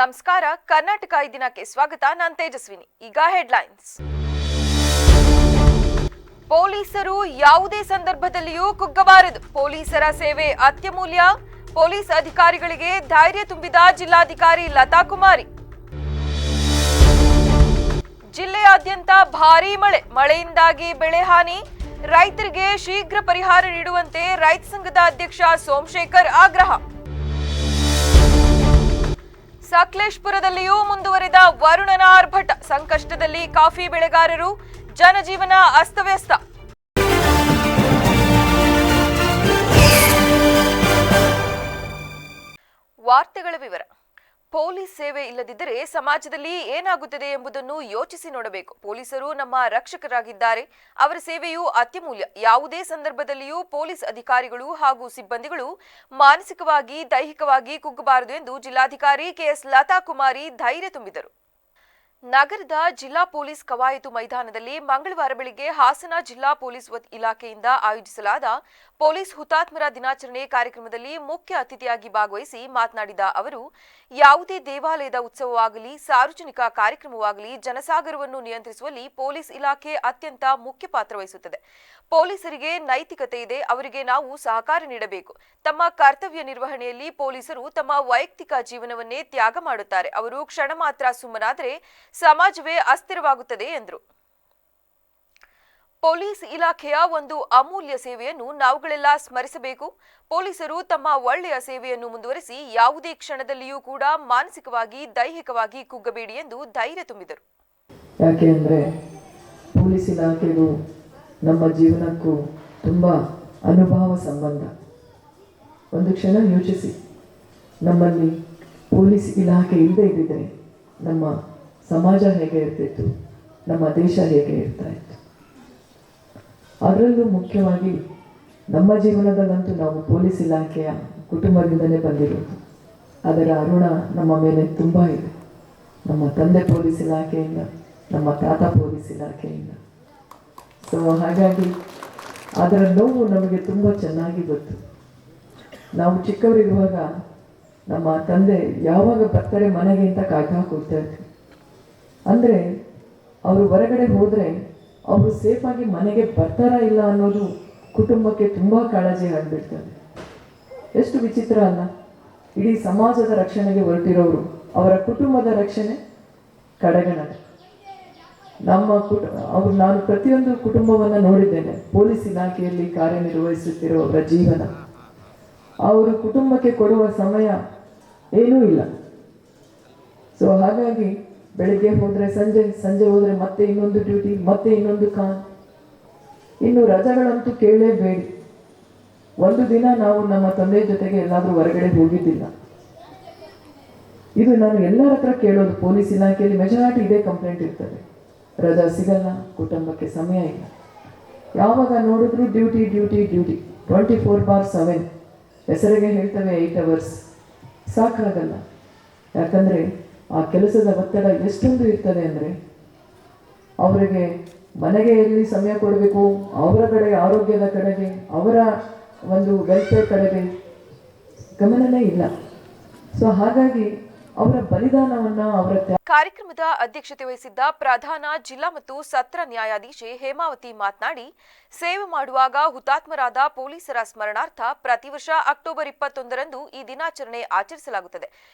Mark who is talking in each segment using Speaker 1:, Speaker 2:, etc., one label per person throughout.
Speaker 1: ನಮಸ್ಕಾರ. ಕರ್ನಾಟಕ ಈ ದಿನಕ್ಕೆ ಸ್ವಾಗತ. ನಾನು ತೇಜಸ್ವಿನಿ. ಈಗ ಹೆಡ್ಲೈನ್ಸ್. ಪೊಲೀಸರು ಯಾವುದೇ ಸಂದರ್ಭದಲ್ಲಿಯೂ ಕುಗ್ಗಬಾರದು. ಪೊಲೀಸರ ಸೇವೆ ಅತ್ಯಮೂಲ್ಯ. ಪೊಲೀಸ್ ಅಧಿಕಾರಿಗಳಿಗೆ ಧೈರ್ಯ ತುಂಬಿದ ಜಿಲ್ಲಾಧಿಕಾರಿ ಲತಾ ಕುಮಾರಿ. ಜಿಲ್ಲೆಯಾದ್ಯಂತ ಭಾರೀ ಮಳೆಯಿಂದಾಗಿ ಬೆಳೆ ಹಾನಿ. ರೈತರಿಗೆ ಶೀಘ್ರ ಪರಿಹಾರ ನೀಡುವಂತೆ ರೈತ ಸಂಘದ ಅಧ್ಯಕ್ಷ ಸೋಮಶೇಖರ್ ಆಗ್ರಹ. ಸಕಲೇಶಪುರದಲ್ಲಿಯೂ ಮುಂದುವರೆದ ವರುಣನ ಆರ್ಭಟ. ಸಂಕಷ್ಟದಲ್ಲಿ ಕಾಫಿ ಬೆಳೆಗಾರರು. ಜನಜೀವನ ಅಸ್ತವ್ಯಸ್ತ. ವಾರ್ತೆಗಳ ವಿವರ. ಪೊಲೀಸ್ ಸೇವೆ ಇಲ್ಲದಿದ್ದರೆ ಸಮಾಜದಲ್ಲಿ ಏನಾಗುತ್ತದೆ ಎಂಬುದನ್ನು ಯೋಚಿಸಿ ನೋಡಬೇಕು. ಪೊಲೀಸರು ನಮ್ಮ ರಕ್ಷಕರಾಗಿದ್ದಾರೆ. ಅವರ ಸೇವೆಯು ಅತ್ಯಮೂಲ್ಯ. ಯಾವುದೇ ಸಂದರ್ಭದಲ್ಲಿಯೂ ಪೊಲೀಸ್ ಅಧಿಕಾರಿಗಳು ಹಾಗೂ ಸಿಬ್ಬಂದಿಗಳು ಮಾನಸಿಕವಾಗಿ, ದೈಹಿಕವಾಗಿ ಕುಗ್ಗಬಾರದು ಎಂದು ಜಿಲ್ಲಾಧಿಕಾರಿ ಕೆಎಸ್ ಲತಾ ಕುಮಾರಿ ಧೈರ್ಯ ತುಂಬಿದರು. ನಗರದ ಜಿಲ್ಲಾ ಪೊಲೀಸ್ ಕವಾಯತು ಮೈದಾನದಲ್ಲಿ ಮಂಗಳವಾರ ಬೆಳಿಗ್ಗೆ ಹಾಸನ ಜಿಲ್ಲಾ ಪೊಲೀಸ್ ಇಲಾಖೆಯಿಂದ ಆಯೋಜಿಸಲಾದ ಪೊಲೀಸ್ ಹುತಾತ್ಮರ ದಿನಾಚರಣೆ ಕಾರ್ಯಕ್ರಮದಲ್ಲಿ ಮುಖ್ಯ ಅತಿಥಿಯಾಗಿ ಭಾಗವಹಿಸಿ ಮಾತನಾಡಿದ ಅವರು, ಯಾವುದೇ ದೇವಾಲಯದ ಉತ್ಸವವಾಗಲಿ, ಸಾರ್ವಜನಿಕ ಕಾರ್ಯಕ್ರಮವಾಗಲಿ ಜನಸಾಗರವನ್ನು ನಿಯಂತ್ರಿಸುವಲ್ಲಿ ಪೊಲೀಸ್ ಇಲಾಖೆ ಅತ್ಯಂತ ಮುಖ್ಯ ಪಾತ್ರ ವಹಿಸುತ್ತದೆ. ಪೊಲೀಸರಿಗೆ ನೈತಿಕತೆ ಇದೆ. ಅವರಿಗೆ ನಾವು ಸಹಕಾರ ನೀಡಬೇಕು. ತಮ್ಮ ಕರ್ತವ್ಯ ನಿರ್ವಹಣೆಯಲ್ಲಿ ಪೊಲೀಸರು ತಮ್ಮ ವೈಯಕ್ತಿಕ ಜೀವನವನ್ನೇ ತ್ಯಾಗ ಮಾಡುತ್ತಾರೆ. ಅವರು ಕ್ಷಣ ಮಾತ್ರ ಸುಮ್ಮನಾದರೆ ಸಮಾಜವೇ ಅಸ್ಥಿರವಾಗುತ್ತದೆ ಎಂದರು. ಪೊಲೀಸ್ ಇಲಾಖೆಯ ಒಂದು ಅಮೂಲ್ಯ ಸೇವೆಯನ್ನು ನಾವುಗಳೆಲ್ಲ ಸ್ಮರಿಸಬೇಕು. ಪೊಲೀಸರು ತಮ್ಮ ಒಳ್ಳೆಯ ಸೇವೆಯನ್ನು ಮುಂದುವರಿಸಿ ಯಾವುದೇ ಕ್ಷಣದಲ್ಲಿಯೂ ಕೂಡ ಮಾನಸಿಕವಾಗಿ, ದೈಹಿಕವಾಗಿ ಕುಗ್ಗಬೇಡಿ ಎಂದು ಧೈರ್ಯ ತುಂಬಿದರು.
Speaker 2: ಯಾಕೆಂದ್ರೆ ಪೊಲೀಸ್ ಇಲಾಖೆಗೂ ನಮ್ಮ ಜೀವನಕ್ಕೂ ತುಂಬ ಅನುಭವ ಸಂಬಂಧ. ಒಂದು ಕ್ಷಣ ಯೋಚಿಸಿ, ನಮ್ಮಲ್ಲಿ ಪೊಲೀಸ್ ಇಲಾಖೆ ಇಲ್ಲದೆ ಇದ್ದಿದ್ರೆ ನಮ್ಮ ಸಮಾಜ ಹೇಗೆ ಇರ್ತಿತ್ತು, ನಮ್ಮ ದೇಶ ಹೇಗೆ ಇರ್ತಾ ಇತ್ತು. ಅದರಲ್ಲೂ ಮುಖ್ಯವಾಗಿ ನಮ್ಮ ಜೀವನದಲ್ಲಂತೂ ನಾವು ಪೊಲೀಸ್ ಇಲಾಖೆಯ ಕುಟುಂಬದಿಂದಲೇ ಬಂದಿರೋದು. ಅದರ ಋಣ ನಮ್ಮ ಮೇಲೆ ತುಂಬ ಇದೆ. ನಮ್ಮ ತಂದೆ ಪೊಲೀಸ್ ಇಲಾಖೆಯಿಂದ, ನಮ್ಮ ತಾತ ಪೊಲೀಸ್ ಇಲಾಖೆಯಿಂದ. ಸೊ ಹಾಗಾಗಿ ಅದರ ನೋವು ನಮಗೆ ತುಂಬ ಚೆನ್ನಾಗಿ ಗೊತ್ತು. ನಾವು ಚಿಕ್ಕವರಿರುವಾಗ ನಮ್ಮ ತಂದೆ ಯಾವಾಗ ಬರ್ತಾರೆ ಮನೆಗೆ ಅಂತ ಕಾಯ್ತಾ ಕೂರ್ತಾ ಇದ್ವಿ. ಅಂದರೆ ಅವರು ಹೊರಗಡೆ ಹೋದರೆ ಅವರು ಸೇಫಾಗಿ ಮನೆಗೆ ಬರ್ತಾರಾ ಇಲ್ಲ ಅನ್ನೋದು ಕುಟುಂಬಕ್ಕೆ ತುಂಬ ಕಾಳಜಿ ಆಗಿಬಿಡ್ತದೆ. ಎಷ್ಟು ವಿಚಿತ್ರ ಅಲ್ಲ? ಇಡೀ ಸಮಾಜದ ರಕ್ಷಣೆಗೆ ಹೊರಟಿರೋರು ಅವರ ಕುಟುಂಬದ ರಕ್ಷಣೆ ಕಡೆಗಣನೆ. ನಾನು ಪ್ರತಿಯೊಂದು ಕುಟುಂಬವನ್ನು ನೋಡಿದ್ದೇನೆ. ಪೊಲೀಸ್ ಇಲಾಖೆಯಲ್ಲಿ ಕಾರ್ಯನಿರ್ವಹಿಸುತ್ತಿರುವವರ ಜೀವನ, ಅವರು ಕುಟುಂಬಕ್ಕೆ ಕೊಡುವ ಸಮಯ ಏನೂ ಇಲ್ಲ. ಸೊ ಹಾಗಾಗಿ ಬೆಳಿಗ್ಗೆ ಹೋದರೆ ಸಂಜೆ ಹೋದರೆ ಮತ್ತೆ ಇನ್ನೊಂದು ಡ್ಯೂಟಿ, ಮತ್ತೆ ಇನ್ನೊಂದು ಇನ್ನು ರಜೆಗಳಂತೂ ಕೇಳಲೇಬೇಡಿ. ಒಂದು ದಿನ ನಾವು ನಮ್ಮ ತಂದೆಯ ಜೊತೆಗೆ ಎಲ್ಲಾದರೂ ಹೊರಗಡೆ ಹೋಗಿದ್ದಿಲ್ಲ. ಇದು ನಾನು ಎಲ್ಲರ ಹತ್ರ ಕೇಳೋದು. ಪೊಲೀಸ್ ಇಲಾಖೆಯಲ್ಲಿ ಮೆಜಾರಿಟಿ ಇದೇ ಕಂಪ್ಲೇಂಟ್ ಇರ್ತದೆ. ರಜಾ ಸಿಗಲ್ಲ, ಕುಟುಂಬಕ್ಕೆ ಸಮಯ ಇಲ್ಲ. ಯಾವಾಗ ನೋಡಿದ್ರು ಡ್ಯೂಟಿ 24/7. ಹೆಸರಿಗೆ ಹೇಳ್ತವೆ 8 hours. ಸಾಕಾಗಲ್ಲ. ಯಾಕಂದರೆ ಆ ಕೆಲಸದ ಒತ್ತಡ ಎಷ್ಟೊಂದು ಇರ್ತದೆ ಅಂದರೆ ಅವರಿಗೆ ಮನೆಗೆ ಎಲ್ಲಿ ಸಮಯ ಕೊಡಬೇಕು, ಅವರ ಕಡೆ ಆರೋಗ್ಯದ ಕಡೆಗೆ, ಅವರ ಒಂದು ವೆಲ್ಫೇರ್ ಕಡೆಗೆ ಗಮನನೇ ಇಲ್ಲ. ಸೊ ಹಾಗಾಗಿ ಅವರ ಬಲಿದಾನವನ್ನು
Speaker 1: ಕಾರ್ಯಕ್ರಮದ ಅಧ್ಯಕ್ಷತೆ ವಹಿಸಿದ್ದ ಪ್ರಧಾನ ಜಿಲ್ಲಾ ಮತ್ತು ಸತ್ರ ನ್ಯಾಯಾಧೀಶೆ ಹೇಮಾವತಿ ಮಾತನಾಡಿ, ಸೇವೆ ಮಾಡುವಾಗ ಹುತಾತ್ಮರಾದ ಪೊಲೀಸರ ಸ್ಮರಣಾರ್ಥ ಪ್ರತಿ ವರ್ಷ ಅಕ್ಟೋಬರ್ 21ರಂದು ಈ ದಿನಾಚರಣೆ ಆಚರಿಸಲಾಗುತ್ತದೆ.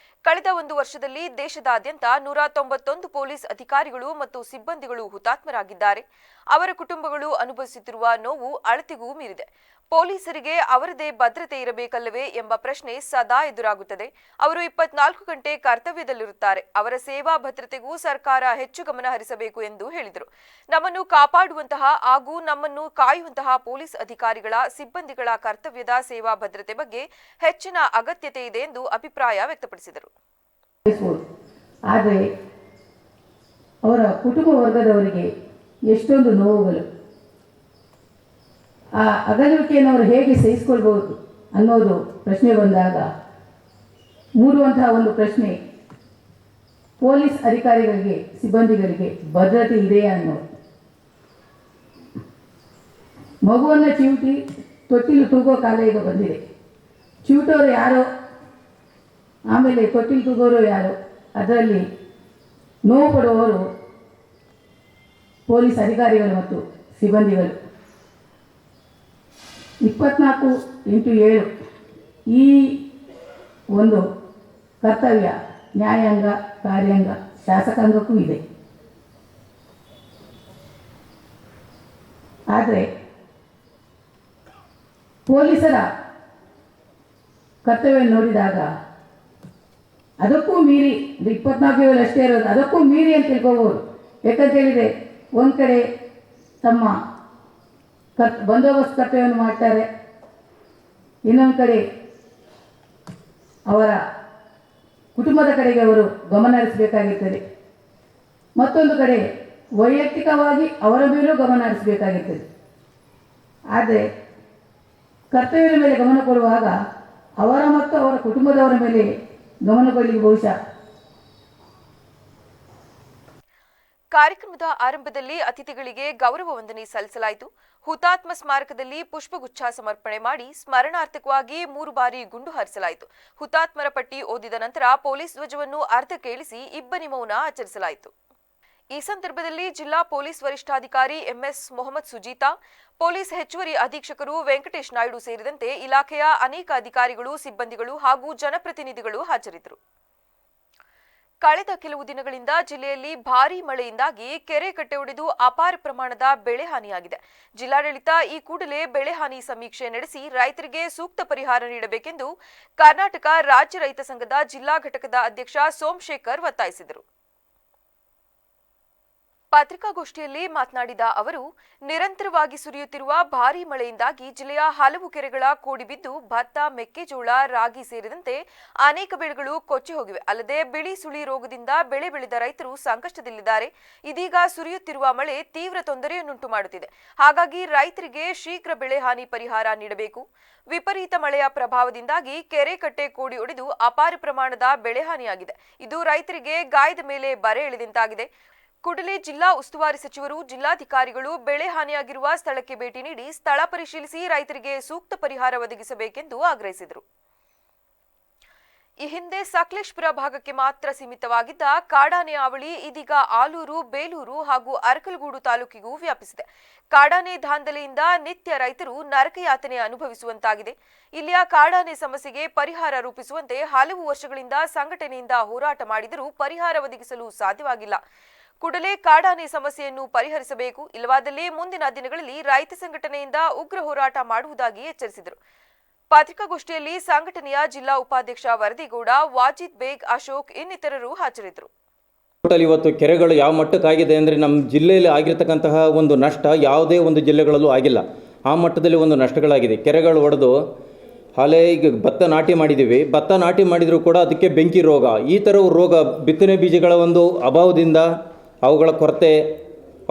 Speaker 1: ಕಳೆದ ಒಂದು ವರ್ಷದಲ್ಲಿ ದೇಶದಾದ್ಯಂತ 191 ಪೊಲೀಸ್ ಅಧಿಕಾರಿಗಳು ಮತ್ತು ಸಿಬ್ಬಂದಿಗಳು ಹುತಾತ್ಮರಾಗಿದ್ದಾರೆ. ಅವರ ಕುಟುಂಬಗಳು ಅನುಭವಿಸುತ್ತಿರುವ ನೋವು ಅಳತೆಗೂ ಮೀರಿದೆ. ಪೊಲೀಸರಿಗೆ ಅವರದೇ ಭದ್ರತೆ ಇರಬೇಕಲ್ಲವೇ ಎಂಬ ಪ್ರಶ್ನೆ ಸದಾ ಎದುರಾಗುತ್ತದೆ. ಅವರು 24 ಗಂಟೆ ಕರ್ತವ್ಯದಲ್ಲಿರುತ್ತಾರೆ. ಅವರ ಸೇವಾ ಭದ್ರತೆಗೂ ಸರ್ಕಾರ ಹೆಚ್ಚು ಗಮನ ಹರಿಸಬೇಕು ಎಂದು ಹೇಳಿದರು. ನಮ್ಮನ್ನು ಕಾಪಾಡುವಂತಹ ಹಾಗೂ ನಮ್ಮನ್ನು ಕಾಯುವಂತಹ ಪೊಲೀಸ್ ಅಧಿಕಾರಿಗಳ, ಸಿಬ್ಬಂದಿಗಳ ಕರ್ತವ್ಯದ ಸೇವಾ ಭದ್ರತೆ ಬಗ್ಗೆ ಹೆಚ್ಚಿನ ಅಗತ್ಯತೆ ಇದೆ ಎಂದು ಅಭಿಪ್ರಾಯ ವ್ಯಕ್ತಪಡಿಸಿದರು.
Speaker 3: ಆದರೆ ಅವರ ಕುಟುಂಬ ವರ್ಗದವರಿಗೆ ಎಷ್ಟೊಂದು ನೋವುಗಳು, ಆ ಅಗಲುವಿಕೆಯನ್ನು ಅವರು ಹೇಗೆ ಸಹಿಸಿಕೊಳ್ಬಹುದು ಅನ್ನೋದು ಪ್ರಶ್ನೆ ಬಂದಾಗ ಮೂಡುವಂತಹ ಒಂದು ಪ್ರಶ್ನೆ, ಪೊಲೀಸ್ ಅಧಿಕಾರಿಗಳಿಗೆ, ಸಿಬ್ಬಂದಿಗಳಿಗೆ ಭದ್ರತೆ ಇದೆಯಾ ಅನ್ನೋದು. ಮಗುವನ್ನು ಚಿವುಟಿ ತೊಟ್ಟಿಲು ತೂಗೋ ಕಾಲ ಈಗ ಬಂದಿದೆ. ಚಿವುಟೋರು ಯಾರೋ, ಆಮೇಲೆ ತೊಟ್ಟಿಲು ತೂಗೋರು ಯಾರು, ಅದರಲ್ಲಿ ನೋವು ಪಡುವವರು ಪೊಲೀಸ್ ಅಧಿಕಾರಿಗಳು ಮತ್ತು ಸಿಬ್ಬಂದಿಗಳು. 24/7 ಈ ಒಂದು ಕರ್ತವ್ಯ ನ್ಯಾಯಾಂಗ, ಕಾರ್ಯಾಂಗ, ಶಾಸಕಾಂಗಕ್ಕೂ ಇದೆ. ಆದರೆ ಪೊಲೀಸರ ಕರ್ತವ್ಯ ನೋಡಿದಾಗ ಅದಕ್ಕೂ ಮೀರಿ 24 ಅಷ್ಟೇ ಇರೋದು, ಅದಕ್ಕೂ ಮೀರಿ ಅಂತ ತಿಳ್ಕೋಬೋದು. ಯಾಕಂತೇಳಿದರೆ ಒಂದು ಕಡೆ ತಮ್ಮ ಬಂದೋಬಸ್ತ್ ಕರ್ತವ್ಯವನ್ನು ಮಾಡ್ತಾರೆ, ಇನ್ನೊಂದು ಕಡೆ ಅವರ ಕುಟುಂಬದ ಕಡೆಗೆ ಅವರು ಗಮನ ಹರಿಸಬೇಕಾಗಿರ್ತದೆ, ಮತ್ತೊಂದು ಕಡೆ ವೈಯಕ್ತಿಕವಾಗಿ ಅವರ ಮೇಲೂ ಗಮನ ಹರಿಸಬೇಕಾಗಿರ್ತದೆ. ಆದರೆ ಕರ್ತವ್ಯದ ಮೇಲೆ ಗಮನ ಕೊಡುವಾಗ ಅವರ ಮತ್ತು ಅವರ ಕುಟುಂಬದವರ ಮೇಲೆ ಗಮನ ಕೊಡಲಿಕ್ಕೆ ಬಹುಶಃ.
Speaker 1: ಕಾರ್ಯಕ್ರಮದ ಆರಂಭದಲ್ಲಿ ಅತಿಥಿಗಳಿಗೆ ಗೌರವ ವಂದನೆ ಸಲ್ಲಿಸಲಾಯಿತು. ಹುತಾತ್ಮ ಸ್ಮಾರಕದಲ್ಲಿ ಪುಷ್ಪಗುಚ್ಛ ಸಮರ್ಪಣೆ ಮಾಡಿ ಸ್ಮರಣಾರ್ಥಕವಾಗಿ 3 ಬಾರಿ ಗುಂಡು ಹಾರಿಸಲಾಯಿತು. ಹುತಾತ್ಮರ ಪಟ್ಟಿ ಓದಿದ ನಂತರ ಪೊಲೀಸ್ ಧ್ವಜವನ್ನು ಅರ್ಧಕ್ಕೆ ಇಳಿಸಿ ಇಬ್ಬನಿ ಮೌನ ಆಚರಿಸಲಾಯಿತು. ಈ ಸಂದರ್ಭದಲ್ಲಿ ಜಿಲ್ಲಾ ಪೊಲೀಸ್ ವರಿಷ್ಠಾಧಿಕಾರಿ ಎಂಎಸ್ ಮೊಹಮ್ಮದ್ ಸುಜೀತಾ, ಪೊಲೀಸ್ ಹೆಚ್ಚುವರಿ ಅಧೀಕ್ಷಕರು ವೆಂಕಟೇಶ್ ನಾಯ್ಡು ಸೇರಿದಂತೆ ಇಲಾಖೆಯ ಅನೇಕ ಅಧಿಕಾರಿಗಳು, ಸಿಬ್ಬಂದಿಗಳು ಹಾಗೂ ಜನಪ್ರತಿನಿಧಿಗಳು ಹಾಜರಿದ್ದರು. ಕಳೆದ ಕೆಲವು ದಿನಗಳಿಂದ ಜಿಲ್ಲೆಯಲ್ಲಿ ಭಾರೀ ಮಳೆಯಿಂದಾಗಿ ಕೆರೆ ಕಟ್ಟೆ ಒಡೆದು ಅಪಾರ ಪ್ರಮಾಣದ ಬೆಳೆ ಹಾನಿಯಾಗಿದೆ. ಜಿಲ್ಲಾಡಳಿತ ಈ ಕೂಡಲೇ ಬೆಳೆ ಹಾನಿ ಸಮೀಕ್ಷೆ ನಡೆಸಿ ರೈತರಿಗೆ ಸೂಕ್ತ ಪರಿಹಾರ ನೀಡಬೇಕೆಂದು ಕರ್ನಾಟಕ ರಾಜ್ಯ ರೈತ ಸಂಘದ ಜಿಲ್ಲಾ ಘಟಕದ ಅಧ್ಯಕ್ಷ ಸೋಮಶೇಖರ್ ಒತ್ತಾಯಿಸಿದರು. ಪತ್ರಿಕಾಗೋಷ್ಠಿಯಲ್ಲಿ ಮಾತನಾಡಿದ ಅವರು, ನಿರಂತರವಾಗಿ ಸುರಿಯುತ್ತಿರುವ ಭಾರೀ ಮಳೆಯಿಂದಾಗಿ ಜಿಲ್ಲೆಯ ಹಲವು ಕೆರೆಗಳ ಕೋಡಿ ಬಿದ್ದು ಭತ್ತ, ಮೆಕ್ಕೆಜೋಳ, ರಾಗಿ ಸೇರಿದಂತೆ ಅನೇಕ ಬೆಳೆಗಳು ಕೊಚ್ಚಿ ಹೋಗಿವೆ. ಅಲ್ಲದೆ ಬಿಳಿ ಸುಳಿ ರೋಗದಿಂದ ಬೆಳೆ ಬೆಳೆದ ರೈತರು ಸಂಕಷ್ಟದಲ್ಲಿದ್ದಾರೆ. ಇದೀಗ ಸುರಿಯುತ್ತಿರುವ ಮಳೆ ತೀವ್ರ ತೊಂದರೆಯನ್ನುಂಟು ಮಾಡುತ್ತಿದೆ. ಹಾಗಾಗಿ ರೈತರಿಗೆ ಶೀಘ್ರ ಬೆಳೆ ಹಾನಿ ಪರಿಹಾರ ನೀಡಬೇಕು. ವಿಪರೀತ ಮಳೆಯ ಪ್ರಭಾವದಿಂದಾಗಿ ಕೆರೆ ಕಟ್ಟೆ ಕೋಡಿ ಒಡೆದು ಅಪಾರ ಪ್ರಮಾಣದ ಬೆಳೆ ಹಾನಿಯಾಗಿದೆ. ಇದು ರೈತರಿಗೆ ಗಾಯದ ಮೇಲೆ ಬರೆ ಎಳೆದಂತಾಗಿದೆ. ಕೂಡಲೇ ಜಿಲ್ಲಾ ಉಸ್ತುವಾರಿ ಸಚಿವರು, ಜಿಲ್ಲಾಧಿಕಾರಿಗಳು ಬೆಳೆ ಹಾನಿಯಾಗಿರುವ ಸ್ಥಳಕ್ಕೆ ಭೇಟಿ ನೀಡಿ ಸ್ಥಳ ಪರಿಶೀಲಿಸಿ ರೈತರಿಗೆ ಸೂಕ್ತ ಪರಿಹಾರ ಒದಗಿಸಬೇಕೆಂದು ಆಗ್ರಹಿಸಿದರು. ಈ ಹಿಂದೆ ಸಕಲೇಶಪುರ ಭಾಗಕ್ಕೆ ಮಾತ್ರ ಸೀಮಿತವಾಗಿದ್ದ ಕಾಡಾನೆ ಹಾವಳಿ ಇದೀಗ ಆಲೂರು, ಬೇಲೂರು ಹಾಗೂ ಅರಕಲಗೂಡು ತಾಲೂಕಿಗೂ ವ್ಯಾಪಿಸಿದೆ. ಕಾಡಾನೆ ದಾಂಧಲೆಯಿಂದ ನಿತ್ಯ ರೈತರು ನರಕಯಾತನೆ ಅನುಭವಿಸುವಂತಾಗಿದೆ. ಇಲ್ಲಿಯ ಕಾಡಾನೆ ಸಮಸ್ಯೆಗೆ ಪರಿಹಾರ ರೂಪಿಸುವಂತೆ ಹಲವು ವರ್ಷಗಳಿಂದ ಸಂಘಟನೆಯಿಂದ ಹೋರಾಟ ಮಾಡಿದರೂ ಪರಿಹಾರ ಒದಗಿಸಲು ಸಾಧ್ಯವಾಗಿಲ್ಲ. ಕೂಡಲೇ ಕಾಡಾನೆ ಸಮಸ್ಯೆಯನ್ನು ಪರಿಹರಿಸಬೇಕು, ಇಲ್ಲವಾದಲ್ಲಿ ಮುಂದಿನ ದಿನಗಳಲ್ಲಿ ರೈತ ಸಂಘಟನೆಯಿಂದ ಉಗ್ರ ಹೋರಾಟ ಮಾಡುವುದಾಗಿ ಎಚ್ಚರಿಸಿದರು. ಪತ್ರಿಕಾಗೋಷ್ಠಿಯಲ್ಲಿ ಸಂಘಟನೆಯ ಜಿಲ್ಲಾ ಉಪಾಧ್ಯಕ್ಷ ವರದಿಗೌಡ, ವಾಜಿದ್ ಬೇಗ್, ಅಶೋಕ್ ಇನ್ನಿತರರು ಹಾಜರಿದ್ದರು.
Speaker 4: ಇವತ್ತು ಕೆರೆಗಳು ಯಾವ ಮಟ್ಟಕ್ಕಾಗಿದೆ ಅಂದರೆ ನಮ್ಮ ಜಿಲ್ಲೆಯಲ್ಲಿ ಆಗಿರತಕ್ಕಂತಹ ಒಂದು ನಷ್ಟ ಯಾವುದೇ ಒಂದು ಜಿಲ್ಲೆಗಳಲ್ಲೂ ಆಗಿಲ್ಲ. ಆ ಮಟ್ಟದಲ್ಲಿ ಒಂದು ನಷ್ಟಗಳಾಗಿದೆ. ಕೆರೆಗಳು ಒಡೆದು ಹಾಲೆ ಈಗ ಭತ್ತ ನಾಟಿ ಮಾಡಿದ್ದೀವಿ. ಭತ್ತ ನಾಟಿ ಮಾಡಿದರೂ ಕೂಡ ಅದಕ್ಕೆ ಬೆಂಕಿ ರೋಗ, ಈ ಥರವು ರೋಗ ಬಿತ್ತನೆ ಬೀಜಗಳ ಒಂದು ಅಭಾವದಿಂದ, ಅವುಗಳ ಕೊರತೆ,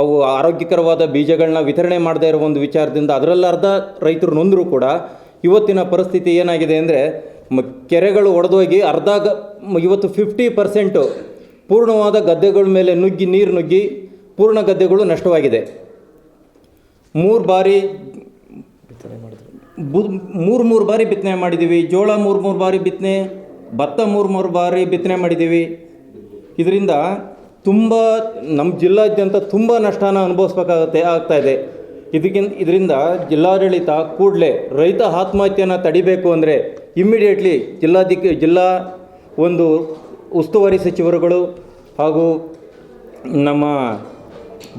Speaker 4: ಅವು ಆರೋಗ್ಯಕರವಾದ ಬೀಜಗಳನ್ನ ವಿತರಣೆ ಮಾಡದೇ ಇರೋ ಒಂದು ವಿಚಾರದಿಂದ ಅದರಲ್ಲರ್ಧ ರೈತರು ನೊಂದರೂ ಕೂಡ ಇವತ್ತಿನ ಪರಿಸ್ಥಿತಿ ಏನಾಗಿದೆ ಅಂದರೆ ಕೆರೆಗಳು ಒಡೆದೋಗಿ ಇವತ್ತು 50% ಪೂರ್ಣವಾದ ಗದ್ದೆಗಳ ಮೇಲೆ ನೀರು ನುಗ್ಗಿ ಪೂರ್ಣ ಗದ್ದೆಗಳು ನಷ್ಟವಾಗಿದೆ. 3 ಬಾರಿ ಬಿತ್ತನೆ ಮಾಡಿದ್ದೀವಿ. ಜೋಳ 3 ಬಾರಿ ಬಿತ್ತನೆ, ಭತ್ತ 3 ಬಾರಿ ಬಿತ್ತನೆ ಮಾಡಿದ್ದೀವಿ. ಇದರಿಂದ ತುಂಬ ನಮ್ಮ ಜಿಲ್ಲಾದ್ಯಂತ ತುಂಬ ನಷ್ಟನ ಆಗ್ತಾಯಿದೆ. ಇದರಿಂದ ಜಿಲ್ಲಾಡಳಿತ ಕೂಡಲೇ ರೈತ ಆತ್ಮಹತ್ಯೆಯನ್ನು ತಡಿಬೇಕು ಅಂದರೆ ಇಮ್ಮಿಡಿಯೇಟ್ಲಿ ಜಿಲ್ಲಾ ಒಂದು ಉಸ್ತುವಾರಿ ಸಚಿವರುಗಳು ಹಾಗೂ ನಮ್ಮ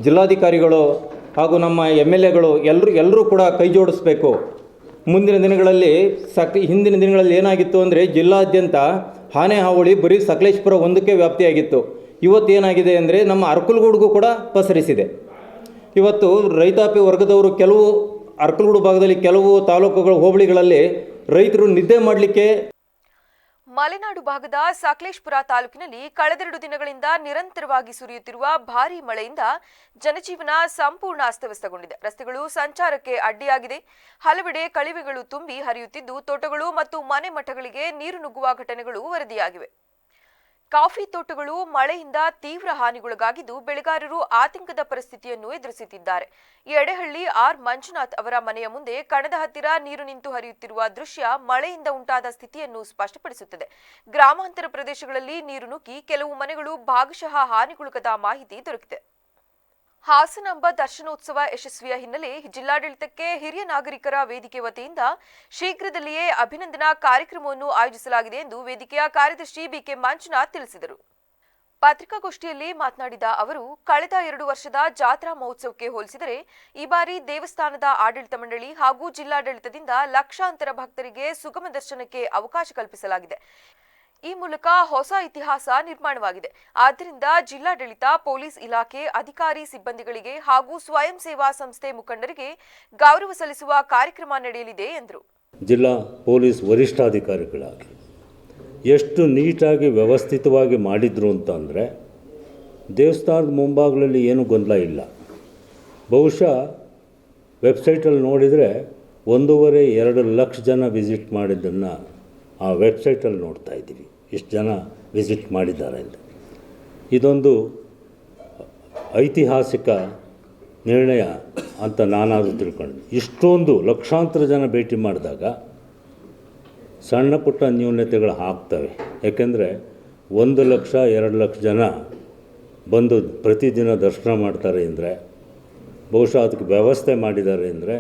Speaker 4: ಜಿಲ್ಲಾಧಿಕಾರಿಗಳು ಹಾಗೂ ನಮ್ಮ MLAಗಳು ಎಲ್ಲರೂ ಕೂಡ ಕೈ ಜೋಡಿಸ್ಬೇಕು. ಮುಂದಿನ ದಿನಗಳಲ್ಲಿ ಹಿಂದಿನ ದಿನಗಳಲ್ಲಿ ಏನಾಗಿತ್ತು ಅಂದರೆ ಜಿಲ್ಲಾದ್ಯಂತ ಆನೆ ಹಾವಳಿ ಬರೀ ಸಕಲೇಶಪುರ ಒಂದಕ್ಕೆ ವ್ಯಾಪ್ತಿಯಾಗಿತ್ತು. ಇವತ್ತೇನಾಗಿದೆ ಅಂದರೆ ನಮ್ಮ ಅರಕಲಗೂಡಿಗೂ ಕೂಡ ಪಸರಿಸಿದೆ. ಇವತ್ತು ರೈತಾಪಿ ವರ್ಗದವರು ಕೆಲವು ಅರಕಲಗೂಡು ಭಾಗದಲ್ಲಿ ಕೆಲವು ತಾಲೂಕುಗಳ ಹೋಬಳಿಗಳಲ್ಲಿ ರೈತರು ನಿದ್ದೆ ಮಾಡಲಿಕ್ಕೆ.
Speaker 1: ಮಲೆನಾಡು ಭಾಗದ ಸಕಲೇಶಪುರ ತಾಲೂಕಿನಲ್ಲಿ ಕಳೆದೆರಡು ದಿನಗಳಿಂದ ನಿರಂತರವಾಗಿ ಸುರಿಯುತ್ತಿರುವ ಭಾರೀ ಮಳೆಯಿಂದ ಜನಜೀವನ ಸಂಪೂರ್ಣ ಅಸ್ತವ್ಯಸ್ತಗೊಂಡಿದೆ. ರಸ್ತೆಗಳು ಸಂಚಾರಕ್ಕೆ ಅಡ್ಡಿಯಾಗಿದೆ. ಹಲವೆಡೆ ಕಳಿವೆಗಳು ತುಂಬಿ ಹರಿಯುತ್ತಿದ್ದು ತೋಟಗಳು ಮತ್ತು ಮನೆ ಮಠಗಳಿಗೆ ನೀರು ನುಗ್ಗುವ ಘಟನೆಗಳು ವರದಿಯಾಗಿವೆ. ಕಾಫಿ ತೋಟಗಳು ಮಳೆಯಿಂದ ತೀವ್ರ ಹಾನಿಗೊಳಗಾಗಿದ್ದು ಬೆಳೆಗಾರರು ಆತಂಕದ ಪರಿಸ್ಥಿತಿಯನ್ನು ಎದುರಿಸುತ್ತಿದ್ದಾರೆ. ಎಡೆಹಳ್ಳಿ ಆರ್ ಮಂಜುನಾಥ್ ಅವರ ಮನೆಯ ಮುಂದೆ ಕಣದ ಹತ್ತಿರ ನೀರು ನಿಂತು ಹರಿಯುತ್ತಿರುವ ದೃಶ್ಯ ಮಳೆಯಿಂದ ಉಂಟಾದ ಸ್ಥಿತಿಯನ್ನು ಸ್ಪಷ್ಟಪಡಿಸುತ್ತದೆ. ಗ್ರಾಮಾಂತರ ಪ್ರದೇಶಗಳಲ್ಲಿ ನೀರು ನುಗ್ಗಿ ಕೆಲವು ಮನೆಗಳು ಭಾಗಶಃ ಹಾನಿಗೊಳಗಾದ ಮಾಹಿತಿ ದೊರಕಿದೆ. ಹಾಸನಾಂಬ ದರ್ಶನೋತ್ಸವ ಯಶಸ್ವಿಯ ಹಿನ್ನೆಲೆ ಜಿಲ್ಲಾಡಳಿತಕ್ಕೆ ಹಿರಿಯ ನಾಗರಿಕರ ವೇದಿಕೆ ವತಿಯಿಂದ ಶೀಘ್ರದಲ್ಲಿಯೇ ಅಭಿನಂದನಾ ಕಾರ್ಯಕ್ರಮವನ್ನು ಆಯೋಜಿಸಲಾಗಿದೆ ಎಂದು ವೇದಿಕೆಯ ಕಾರ್ಯದರ್ಶಿ ಬಿಕೆ ಮಂಜುನಾಥ್ ತಿಳಿಸಿದರು. ಪತ್ರಿಕಾಗೋಷ್ಠಿಯಲ್ಲಿ ಮಾತನಾಡಿದ ಅವರು, ಕಳೆದ 2 ವರ್ಷದ ಜಾತ್ರಾ ಮಹೋತ್ಸವಕ್ಕೆ ಹೋಲಿಸಿದರೆ ಈ ಬಾರಿ ದೇವಸ್ಥಾನದ ಆಡಳಿತ ಮಂಡಳಿ ಹಾಗೂ ಜಿಲ್ಲಾಡಳಿತದಿಂದ ಲಕ್ಷಾಂತರ ಭಕ್ತರಿಗೆ ಸುಗಮ ದರ್ಶನಕ್ಕೆ ಅವಕಾಶ ಕಲ್ಪಿಸಲಾಗಿದೆ. ಈ ಮೂಲಕ ಹೊಸ ಇತಿಹಾಸ ನಿರ್ಮಾಣವಾಗಿದೆ. ಆದ್ದರಿಂದ ಜಿಲ್ಲಾಡಳಿತ, ಪೊಲೀಸ್ ಇಲಾಖೆ ಅಧಿಕಾರಿ ಸಿಬ್ಬಂದಿಗಳಿಗೆ ಹಾಗೂ ಸ್ವಯಂ ಸೇವಾ ಸಂಸ್ಥೆ ಮುಖಂಡರಿಗೆ ಗೌರವ ಸಲ್ಲಿಸುವ ಕಾರ್ಯಕ್ರಮ ನಡೆಯಲಿದೆ ಎಂದರು.
Speaker 5: ಜಿಲ್ಲಾ ಪೊಲೀಸ್ ವರಿಷ್ಠಾಧಿಕಾರಿಗಳಾಗಿ ಎಷ್ಟು ನೀಟಾಗಿ ವ್ಯವಸ್ಥಿತವಾಗಿ ಮಾಡಿದ್ರು ಅಂತಂದರೆ ದೇವಸ್ಥಾನದ ಮುಂಭಾಗದಲ್ಲಿ ಏನೂ ಗೊಂದಲ ಇಲ್ಲ. ಬಹುಶಃ ವೆಬ್ಸೈಟಲ್ಲಿ ನೋಡಿದರೆ 1.5-2 ಲಕ್ಷ ಜನ ವಿಸಿಟ್ ಮಾಡಿದ್ದನ್ನು ಆ ವೆಬ್ಸೈಟಲ್ಲಿ ನೋಡ್ತಾ ಇದ್ದೀವಿ, ಎಷ್ಟು ಜನ ವಿಸಿಟ್ ಮಾಡಿದ್ದಾರೆ ಅಂತ. ಇದೊಂದು ಐತಿಹಾಸಿಕ ನಿರ್ಣಯ ಅಂತ ನಾನಾದರೂ ತಿಳ್ಕೊಂಡು, ಇಷ್ಟೊಂದು ಲಕ್ಷಾಂತರ ಜನ ಭೇಟಿ ಮಾಡಿದಾಗ ಸಣ್ಣ ಪುಟ್ಟ ನ್ಯೂನತೆಗಳು ಆಗ್ತವೆ. ಯಾಕೆಂದರೆ 1 ಲಕ್ಷ 2 ಲಕ್ಷ ಜನ ಬಂದು ಪ್ರತಿದಿನ ದರ್ಶನ ಮಾಡ್ತಾರೆ ಅಂದರೆ, ಬಹುಶಃ ಅದಕ್ಕೆ ವ್ಯವಸ್ಥೆ ಮಾಡಿದ್ದಾರೆ ಅಂದರೆ,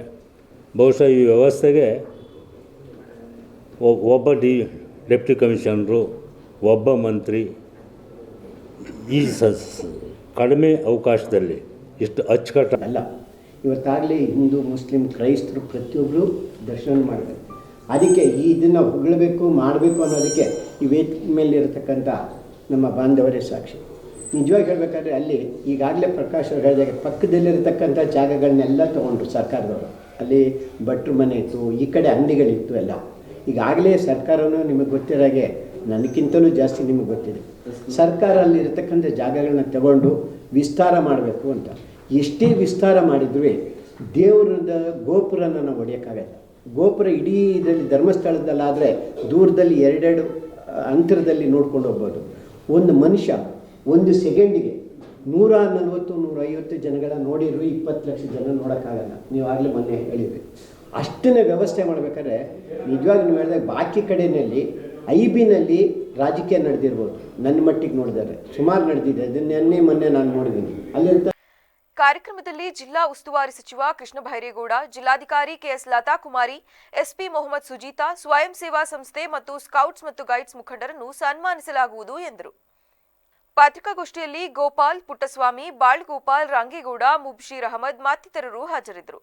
Speaker 5: ಬಹುಶಃ ಈ ವ್ಯವಸ್ಥೆಗೆ ಒಬ್ಬ ಡೆಪ್ಟಿ ಕಮಿಷನರು, ಒಬ್ಬ ಮಂತ್ರಿ ಈ ಕಡಿಮೆ ಅವಕಾಶದಲ್ಲಿ ಇಷ್ಟು ಅಚ್ಚುಕಟ್ಟಾಗಿ
Speaker 6: ಇವತ್ತಾಗಲಿ ಹಿಂದೂ, ಮುಸ್ಲಿಂ, ಕ್ರೈಸ್ತರು ಪ್ರತಿಯೊಬ್ಬರು ದರ್ಶನ ಮಾಡಬೇಕು. ಅದಕ್ಕೆ ಇದನ್ನು ಹೊಗಳಬೇಕು, ಮಾಡಬೇಕು ಅನ್ನೋದಕ್ಕೆ ಈ ವೇದಿಕೆ ಮೇಲೆ ಇರತಕ್ಕಂಥ ನಮ್ಮ ಬಾಂಧವರೇ ಸಾಕ್ಷಿ. ನಿಜವಾಗಿ ಹೇಳಬೇಕಾದ್ರೆ ಅಲ್ಲಿ ಈಗಾಗಲೇ ಪ್ರಕಾಶ್ ಅವರು ಹೇಳಿದಾಗ ಪಕ್ಕದಲ್ಲಿರತಕ್ಕಂಥ ಜಾಗಗಳನ್ನೆಲ್ಲ ತೊಗೊಂಡ್ರು ಸರ್ಕಾರದವರು. ಅಲ್ಲಿ ಭಟ್ರ ಮನೆ ಇತ್ತು, ಈ ಕಡೆ ಅಂಗಡಿಗಳಿತ್ತು ಎಲ್ಲ. ಈಗಾಗಲೇ ಸರ್ಕಾರವೂ ನಿಮಗೆ ಗೊತ್ತಿರೋಗೆ, ನನಗಿಂತಲೂ ಜಾಸ್ತಿ ನಿಮಗೆ ಗೊತ್ತಿದೆ, ಸರ್ಕಾರ ಅಲ್ಲಿರತಕ್ಕಂಥ ಜಾಗಗಳನ್ನ ತಗೊಂಡು ವಿಸ್ತಾರ ಮಾಡಬೇಕು ಅಂತ. ಎಷ್ಟೇ ವಿಸ್ತಾರ ಮಾಡಿದ್ರೂ ದೇವರದ ಗೋಪುರನ ನಾವು ಹೊಡೆಯೋಕ್ಕಾಗಲ್ಲ. ಗೋಪುರ ಇಡೀ ಇದರಲ್ಲಿ ಧರ್ಮಸ್ಥಳದಲ್ಲಾದರೆ ದೂರದಲ್ಲಿ 2 ಅಂತರದಲ್ಲಿ ನೋಡ್ಕೊಂಡು ಹೋಗ್ಬೋದು. ಒಂದು ಮನುಷ್ಯ 1 ಸೆಕೆಂಡಿಗೆ 140-150 ಜನಗಳ ನೋಡಿದ್ರು 20 ಲಕ್ಷ ಜನ ನೋಡೋಕ್ಕಾಗಲ್ಲ. ನೀವು ಆಗಲೇ ಮೊನ್ನೆ ಹೇಳಿದ್ರಿ. ಅಷ್ಟನ್ನೇ ವ್ಯವಸ್ಥೆ ಮಾಡಬೇಕಾದ್ರೆ ನಿಜವಾಗಿ ನೀವು ಹೇಳಿದಾಗ ಬಾಕಿ ಕಡೆಯಲ್ಲಿ ಐಬಿನಲ್ಲಿ ರಾಜಕೀಯ ನಡೆದಿರ್ಬೋದು, ನನ್ನ ಮಟ್ಟಿಗೆ ನೋಡಿದ್ದಾರೆ, ಸುಮಾರು ನಡೆದಿದೆ. ಅದನ್ನೇ ಮೊನ್ನೆ ನಾನು ನೋಡಿದ್ದೀನಿ ಅಲ್ಲಿ.
Speaker 1: ಕಾರ್ಯಕ್ರಮದಲ್ಲಿ ಜಿಲ್ಲಾ ಉಸ್ತುವಾರಿ ಸಚಿವ ಕೃಷ್ಣ ಬೈರೇಗೌಡ, ಜಿಲ್ಲಾಧಿಕಾರಿ ಕೆಎಸ್ ಲತಾ ಕುಮಾರಿ, ಎಸ್ಪಿ ಮೊಹಮ್ಮದ್ ಸುಜೀತಾ, ಸ್ವಯಂ ಸೇವಾ ಸಂಸ್ಥೆ ಮತ್ತು ಸ್ಕೌಟ್ಸ್ ಮತ್ತು ಗೈಡ್ಸ್ ಮುಖಂಡರನ್ನು ಸನ್ಮಾನಿಸಲಾಗುವುದು ಎಂದರು. ಪತ್ರಿಕಾಗೋಷ್ಠಿಯಲ್ಲಿ ಗೋಪಾಲ್, ಪುಟ್ಟಸ್ವಾಮಿ, ಬಾಳ್ಗೋಪಾಲ್, ರಂಗೇಗೌಡ, ಮುಬ್ಶೀರ್ ಅಹಮದ್ ಮತ್ತಿತರರು ಹಾಜರಿದ್ದರು.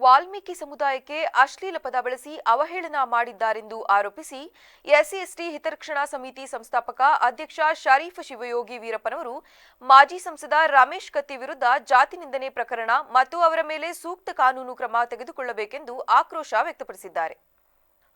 Speaker 1: ವಾಲ್ಮೀಕಿ ಸಮುದಾಯಕ್ಕೆ ಅಶ್ಲೀಲ ಪದ ಬಳಸಿ ಅವಹೇಳನ ಮಾಡಿದ್ದಾರೆಂದು ಆರೋಪಿಸಿ ಎಸ್ಸಿ/ಎಸ್ಟಿ ಹಿತರಕ್ಷಣಾ ಸಮಿತಿ ಸಂಸ್ಥಾಪಕ ಅಧ್ಯಕ್ಷ ಶರೀಫ್ ಶಿವಯೋಗಿ ವೀರಪ್ಪನವರು ಮಾಜಿ ಸಂಸದ ರಮೇಶ್ ಕತ್ತಿ ವಿರುದ್ಧ ಜಾತಿ ನಿಂದನೆ ಪ್ರಕರಣ ಮತ್ತು ಅವರ ಮೇಲೆ ಸೂಕ್ತ ಕಾನೂನು ಕ್ರಮ ತೆಗೆದುಕೊಳ್ಳಬೇಕೆಂದು ಆಕ್ರೋಶ ವ್ಯಕ್ತಪಡಿಸಿದ್ದಾರೆ.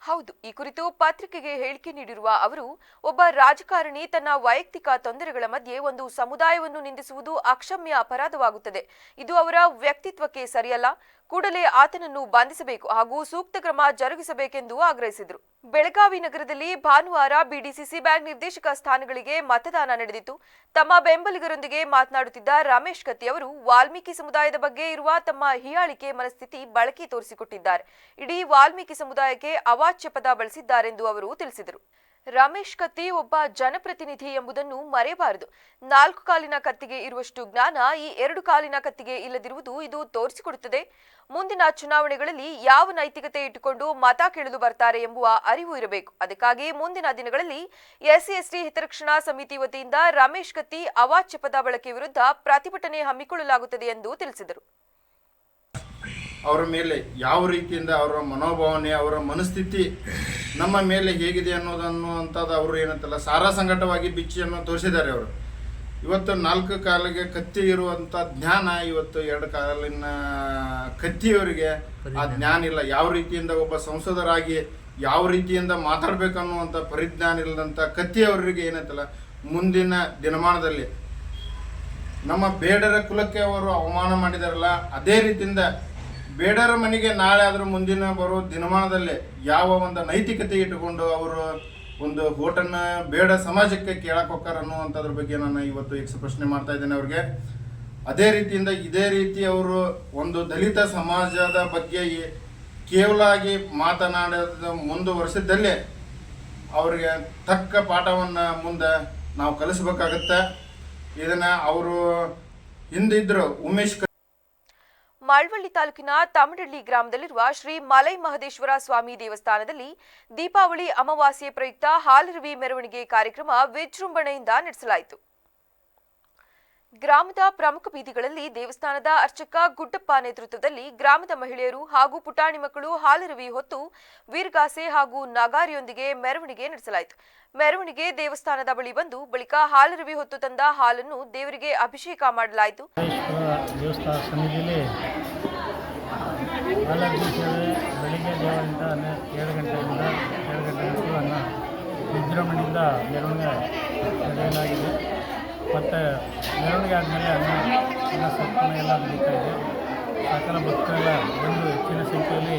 Speaker 1: ಹೌದು, ಈ ಕುರಿತು ಪತ್ರಿಕೆಗೆ ಹೇಳಿಕೆ ನೀಡಿರುವ ಅವರು, ಒಬ್ಬ ರಾಜಕಾರಣಿ ತನ್ನ ವೈಯಕ್ತಿಕ ತೊಂದರೆಗಳ ಮಧ್ಯೆ ಒಂದು ಸಮುದಾಯವನ್ನು ನಿಂದಿಸುವುದು ಅಕ್ಷಮ್ಯ ಅಪರಾಧವಾಗುತ್ತದೆ. ಇದು ಅವರ ವ್ಯಕ್ತಿತ್ವಕ್ಕೆ ಸರಿಯಲ್ಲ. ಕೂಡಲೇ ಆತನನ್ನು ಬಂಧಿಸಬೇಕು ಹಾಗೂ ಸೂಕ್ತ ಕ್ರಮ ಜರುಗಿಸಬೇಕೆಂದು ಆಗ್ರಹಿಸಿದರು. ಬೆಳಗಾವಿ ನಗರದಲ್ಲಿ ಭಾನುವಾರ ಬಿಡಿಸಿಸಿ ಬ್ಯಾಂಕ್ ನಿರ್ದೇಶಕ ಸ್ಥಾನಗಳಿಗೆ ಮತದಾನ ನಡೆದಿತ್ತು. ತಮ್ಮ ಬೆಂಬಲಿಗರೊಂದಿಗೆ ಮಾತನಾಡುತ್ತಿದ್ದ ರಮೇಶ್ ಕತ್ತಿ ಅವರು ವಾಲ್ಮೀಕಿ ಸಮುದಾಯದ ಬಗ್ಗೆ ಇರುವ ತಮ್ಮ ಹೀಯಾಳಿಕೆ ಮನಸ್ಥಿತಿ ಬಳಕೆ ತೋರಿಸಿಕೊಟ್ಟಿದ್ದಾರೆ. ಇಡೀ ವಾಲ್ಮೀಕಿ ಸಮುದಾಯಕ್ಕೆ ಅವಾಚ್ಯ ಪದ ಬಳಸಿದ್ದಾರೆಂದು ಅವರು ತಿಳಿಸಿದರು. ರಮೇಶ್ ಕತ್ತಿ ಒಬ್ಬ ಜನಪ್ರತಿನಿಧಿ ಎಂಬುದನ್ನು ಮರೆಯಬಾರದು. 4 ಕಾಲಿನ ಕತ್ತಿಗೆ ಇರುವಷ್ಟು ಜ್ಞಾನ ಈ 2 ಕಾಲಿನ ಕತ್ತಿಗೆ ಇಲ್ಲದಿರುವುದು ಇದು ತೋರಿಸಿಕೊಡುತ್ತದೆ. ಮುಂದಿನ ಚುನಾವಣೆಗಳಲ್ಲಿ ಯಾವ ನೈತಿಕತೆ ಇಟ್ಟುಕೊಂಡು ಮತ ಕೇಳಲು ಬರ್ತಾರೆ ಎಂಬುವ ಅರಿವು ಇರಬೇಕು. ಅದಕ್ಕಾಗಿ ಮುಂದಿನ ದಿನಗಳಲ್ಲಿ ಎಸ್ಸಿ/ಎಸ್ಟಿ ಹಿತರಕ್ಷಣಾ ಸಮಿತಿ ವತಿಯಿಂದ ರಮೇಶ್ ಕತ್ತಿ ಅವಾಚ್ಯ ಪದ ಬಳಕೆ ವಿರುದ್ಧ ಪ್ರತಿಭಟನೆ ಹಮ್ಮಿಕೊಳ್ಳಲಾಗುತ್ತದೆ ಎಂದು ತಿಳಿಸಿದರು.
Speaker 7: ಅವರ ಮೇಲೆ ಯಾವ ರೀತಿಯಿಂದ ಅವರ ಮನೋಭಾವನೆ, ಅವರ ಮನಸ್ಥಿತಿ ನಮ್ಮ ಮೇಲೆ ಹೇಗಿದೆ ಅನ್ನೋದನ್ನುವಂಥದ್ದು ಅವರು ಏನಂತಲ್ಲ ಸಾರಾಸಂಗಟವಾಗಿ ಬಿಚ್ಚಿಯನ್ನು ತೋರಿಸಿದ್ದಾರೆ. ಅವರು ಇವತ್ತು 4 ಕಾಲಿಗೆ ಕತ್ತಿ ಇರುವಂಥ ಜ್ಞಾನ ಇವತ್ತು 2 ಕಾಲಿನ ಕತ್ತಿಯವರಿಗೆ ಆ ಜ್ಞಾನ ಇಲ್ಲ. ಯಾವ ರೀತಿಯಿಂದ ಒಬ್ಬ ಸಂಸದರಾಗಿ ಯಾವ ರೀತಿಯಿಂದ ಮಾತಾಡಬೇಕನ್ನುವಂಥ ಪರಿಜ್ಞಾನ ಇಲ್ಲದಂಥ ಕತ್ತಿಯವರಿಗೆ ಏನಂತಲ್ಲ ಮುಂದಿನ ದಿನಮಾನದಲ್ಲಿ ನಮ್ಮ ಬೇಡರ ಕುಲಕ್ಕೆ ಅವರು ಅವಮಾನ ಮಾಡಿದಾರಲ್ಲ, ಅದೇ ರೀತಿಯಿಂದ ಬೇಡರ ಮನೆಗೆ ನಾಳೆ ಆದರೂ ಮುಂದಿನ ಬರೋ ದಿನಮಾನದಲ್ಲಿ ಯಾವ ಒಂದು ನೈತಿಕತೆ ಇಟ್ಟುಕೊಂಡು ಅವರು ಒಂದು ಓಟನ್ನು ಬೇಡ ಸಮಾಜಕ್ಕೆ ಕೇಳಕ್ಕೆ ಹೋಗ್ತಾರೆ ಅನ್ನುವಂಥದ್ರ ಬಗ್ಗೆ ನಾನು ಇವತ್ತು ಈಗ ಪ್ರಶ್ನೆ ಮಾಡ್ತಾ ಇದ್ದೇನೆ ಅವ್ರಿಗೆ. ಅದೇ ರೀತಿಯಿಂದ ಇದೇ ರೀತಿ ಅವರು ಒಂದು ದಲಿತ ಸಮಾಜದ ಬಗ್ಗೆ ಕೇವಲ ಆಗಿ ಮಾತನಾಡೋದು ಮುಂದುವರಿಸಿದ್ದಲ್ಲೇ ಅವರಿಗೆ ತಕ್ಕ ಪಾಠವನ್ನು ಮುಂದೆ ನಾವು ಕಲಿಸ್ಬೇಕಾಗತ್ತೆ. ಇದನ್ನು ಅವರು ಹಿಂದಿದ್ರು ಉಮೇಶ್
Speaker 1: ಮಳವಳ್ಳಿ ತಾಲೂಕಿನ ತಮಡಳ್ಳಿ ಗ್ರಾಮದಲ್ಲಿರುವ ಶ್ರೀ ಮಲೈ ಮಹದೇಶ್ವರ ಸ್ವಾಮಿ ದೇವಸ್ಥಾನದಲ್ಲಿ ದೀಪಾವಳಿ ಅಮಾವಾಸ್ಯೆ ಪ್ರಯುಕ್ತ ಹಾಲರವಿ ಮೆರವಣಿಗೆ ಕಾರ್ಯಕ್ರಮ ವಿಜೃಂಭಣೆಯಿಂದ ನಡೆಸಲಾಯಿತು. ಗ್ರಾಮದ ಪ್ರಮುಖ ಬೀದಿಗಳಲ್ಲಿ ದೇವಸ್ಥಾನದ ಅರ್ಚಕ ಗುಡ್ಡಪ್ಪ ನೇತೃತ್ವದಲ್ಲಿ ಗ್ರಾಮದ ಮಹಿಳೆಯರು ಹಾಗೂ ಪುಟಾಣಿ ಮಕ್ಕಳು ಹಾಲರವಿ ಹೊತ್ತು ವೀರ್ಗಾಸೆ ಹಾಗೂ ನಗಾರಿಯೊಂದಿಗೆ ಮೆರವಣಿಗೆ ನಡೆಸಲಾಯಿತು. ಮೆರವಣಿಗೆ ದೇವಸ್ಥಾನದ ಬಳಿ ಬಂದು ಬಳಿಕ ಹಾಲರವಿ ಹೊತ್ತು ತಂದ ಹಾಲನ್ನು ದೇವರಿಗೆ ಅಭಿಷೇಕ ಮಾಡಲಾಯಿತು.
Speaker 8: ದೇವಸ್ಥಾನ ಸನ್ನಿಧಿಯಲ್ಲಿ ಹಾಲರವಿ ಸೇವೆ ಬೆಳಿಗ್ಗೆ ದೇವರಿಂದ 7 ಗಂಟೆಯಿಂದ 7 ಗಂಟೆವರೆಗೂ ವಿಜೃಂಭಣೆಯಿಂದ ಮೆರವಣಿಗೆ ನಡೆಯಲಾಗಿದೆ. ಮತ್ತು ಮೆರವಣಿಗೆ ಆದಮೇಲೆ ಅನ್ನ ಸಪ್ಪನೆ ಎಲ್ಲ ನಡೀತಾ ಇದೆ. ಸಕಲ ಭಕ್ತರೆಲ್ಲ ಬಂದು ಹೆಚ್ಚಿನ ಸಂಖ್ಯೆಯಲ್ಲಿ